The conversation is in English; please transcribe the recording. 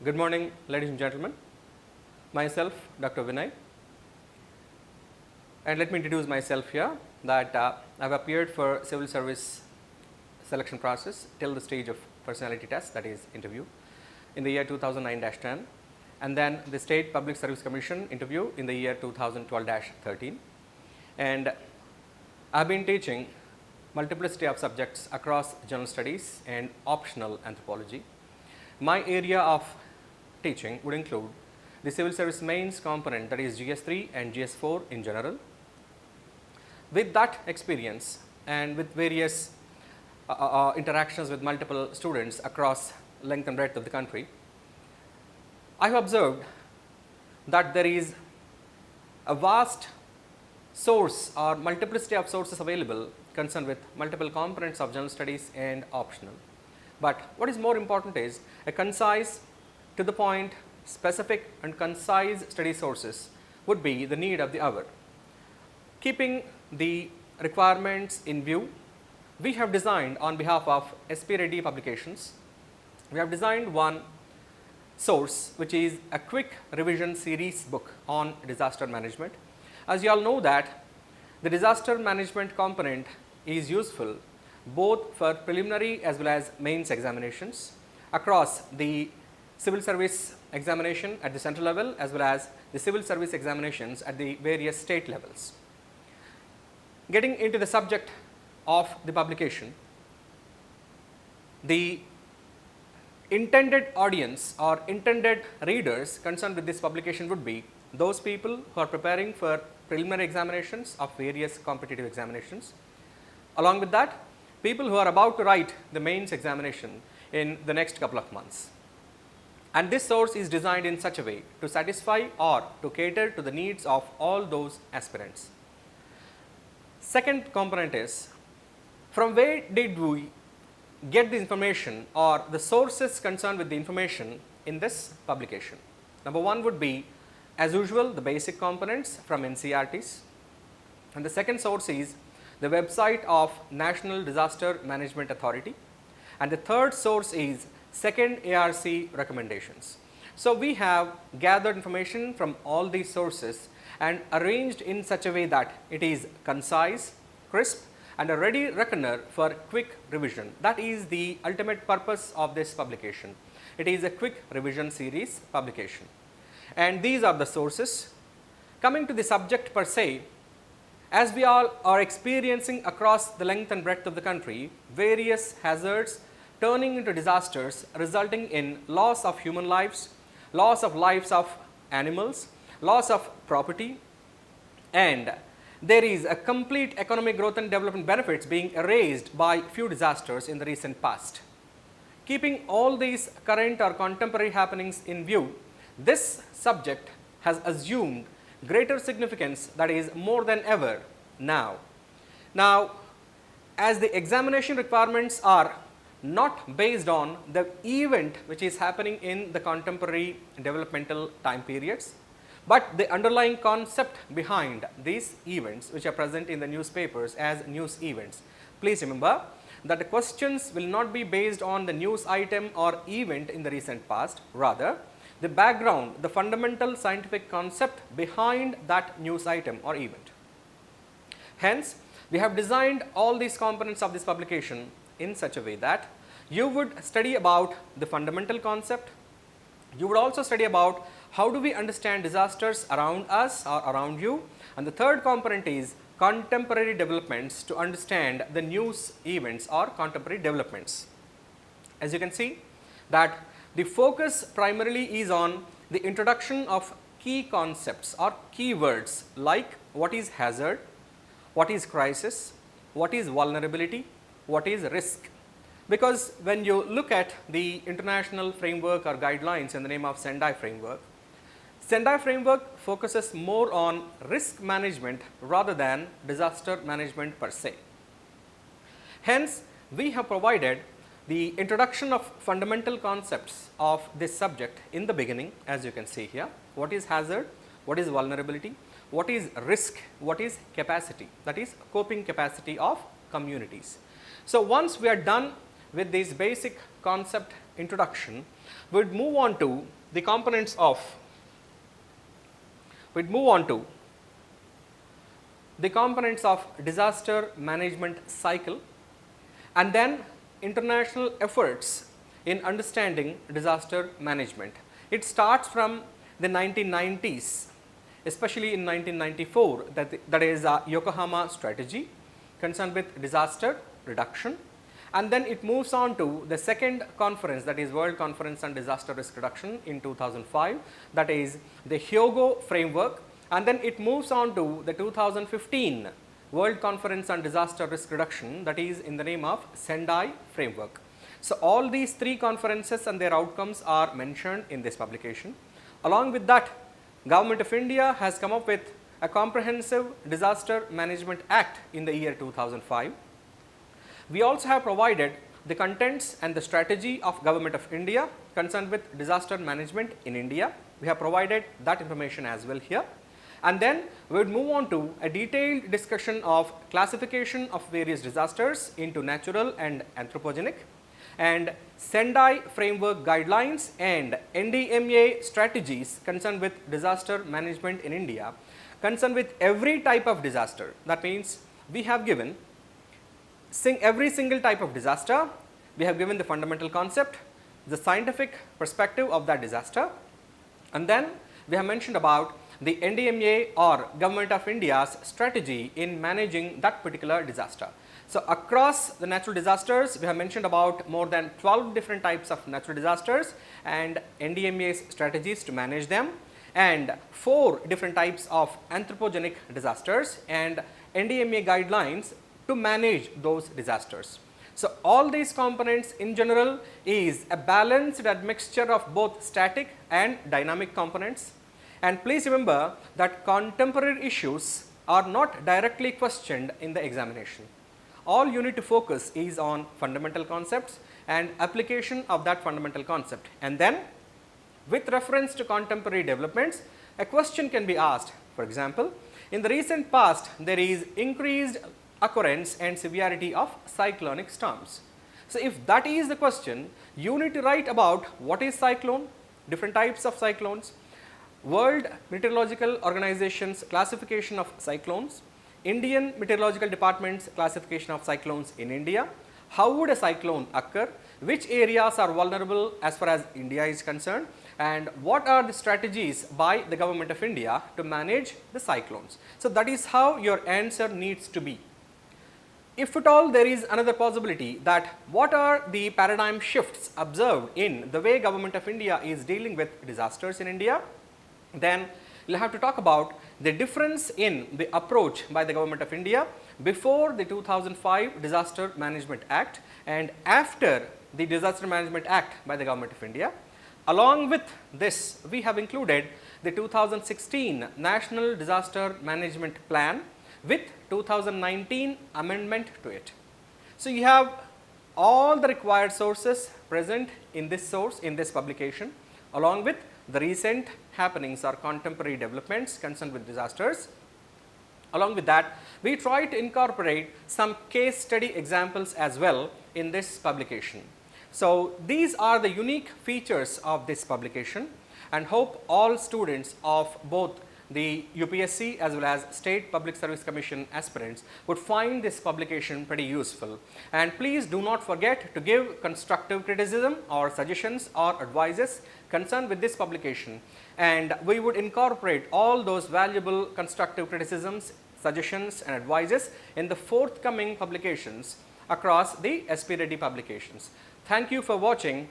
Good morning, ladies and gentlemen. Myself, Dr. Vinay, and let me introduce myself here that I have appeared for civil service selection process till the stage of personality test, that is interview, in the year 2009-10, and then the State Public Service Commission interview in the year 2012-13, and I have been teaching multiplicity of subjects across general studies and optional anthropology. My area of teaching would include the civil service mains component, that is GS3 and GS4 in general. With that experience and with various interactions with multiple students across length and breadth of the country, I have observed that there is a vast source or multiplicity of sources available concerned with multiple components of general studies and optional. But what is more important is a concise, to the point, specific and concise study sources would be the need of the hour. Keeping the requirements in view, we have designed on behalf of REDDY publications, we have designed one source which is a quick revision series book on disaster management. As you all know that the disaster management component is useful both for preliminary as well as mains examinations across the civil service examination at the central level as well as the civil service examinations at the various state levels. Getting into the subject of the publication, the intended audience or intended readers concerned with this publication would be those people who are preparing for preliminary examinations of various competitive examinations. Along with that, people who are about to write the mains examination in the next couple of months. And this source is designed in such a way to satisfy or to cater to the needs of all those aspirants. Second component is, from where did we get the information or the sources concerned with the information in this publication? Number one would be, as usual, the basic components from NCERTs, and the second source is the website of National Disaster Management Authority, and the third source is second ARC recommendations. So we have gathered information from all these sources and arranged in such a way that it is concise, crisp, and a ready reckoner for quick revision. That is the ultimate purpose of this publication. It is a quick revision series publication. And these are the sources. Coming to the subject per se, as we all are experiencing across the length and breadth of the country, various hazards turning into disasters resulting in loss of human lives, loss of lives of animals, loss of property, and there is a complete economic growth and development benefits being erased by few disasters in the recent past. Keeping all these current or contemporary happenings in view, this subject has assumed greater significance, that is more than ever now. Now, as the examination requirements are not based on the event which is happening in the contemporary developmental time periods, but the underlying concept behind these events which are present in the newspapers as news events. Please remember that the questions will not be based on the news item or event in the recent past, rather the background, the fundamental scientific concept behind that news item or event. Hence, we have designed all these components of this publication in such a way that you would study about the fundamental concept, you would also study about how do we understand disasters around us or around you, and the third component is contemporary developments to understand the news events or contemporary developments. As you can see that the focus primarily is on the introduction of key concepts or keywords like what is hazard, what is crisis, what is vulnerability, what is risk. Because when you look at the international framework or guidelines in the name of Sendai framework, Sendai framework focuses more on risk management rather than disaster management per se. Hence, we have provided the introduction of fundamental concepts of this subject in the beginning, as you can see here. What is hazard, what is vulnerability, what is risk, what is capacity, that is coping capacity of communities. So once we are done with this basic concept introduction, we'd move on to the components of disaster management cycle, and then international efforts in understanding disaster management. It starts from the 1990s, especially in 1994, that is Yokohama strategy concerned with disaster reduction, and then it moves on to the second conference, that is World Conference on Disaster Risk Reduction in 2005, that is the Hyogo framework, and then it moves on to the 2015 World Conference on Disaster Risk Reduction, that is in the name of Sendai framework. So all these three conferences and their outcomes are mentioned in this publication. Along with that, Government of India has come up with a comprehensive disaster management act in the year 2005. We also have provided the contents and the strategy of Government of India concerned with disaster management in India. We have provided that information as well here. And then we would move on to a detailed discussion of classification of various disasters into natural and anthropogenic, and Sendai framework guidelines and NDMA strategies concerned with disaster management in India, concerned with every type of disaster. That means we have given every single type of disaster, we have given the fundamental concept, the scientific perspective of that disaster, and then we have mentioned about the NDMA or Government of India's strategy in managing that particular disaster. So across the natural disasters, we have mentioned about more than 12 different types of natural disasters and NDMA's strategies to manage them, and 4 different types of anthropogenic disasters and NDMA guidelines to manage those disasters. So all these components in general is a balanced admixture of both static and dynamic components. And please remember that contemporary issues are not directly questioned in the examination. All you need to focus is on fundamental concepts and application of that fundamental concept. And then with reference to contemporary developments, a question can be asked. For example, in the recent past, there is increased occurrence and severity of cyclonic storms. So if that is the question, you need to write about what is cyclone, different types of cyclones, World Meteorological Organization's classification of cyclones, Indian Meteorological Department's classification of cyclones in India, how would a cyclone occur, which areas are vulnerable as far as India is concerned, and what are the strategies by the Government of India to manage the cyclones. So that is how your answer needs to be. If at all there is another possibility that what are the paradigm shifts observed in the way Government of India is dealing with disasters in India, then you'll have to talk about the difference in the approach by the Government of India before the 2005 Disaster Management Act and after the Disaster Management Act by the Government of India. Along with this, we have included the 2016 National Disaster Management Plan with 2019 amendment to it. So you have all the required sources present in this publication, along with the recent happenings or contemporary developments concerned with disasters. Along with that, we try to incorporate some case study examples as well in this publication. So these are the unique features of this publication, and hope all students of both the UPSC as well as State Public Service Commission aspirants would find this publication pretty useful. And please do not forget to give constructive criticism or suggestions or advices concerned with this publication, and we would incorporate all those valuable constructive criticisms, suggestions and advices in the forthcoming publications across the SP Reddy publications. Thank you for watching.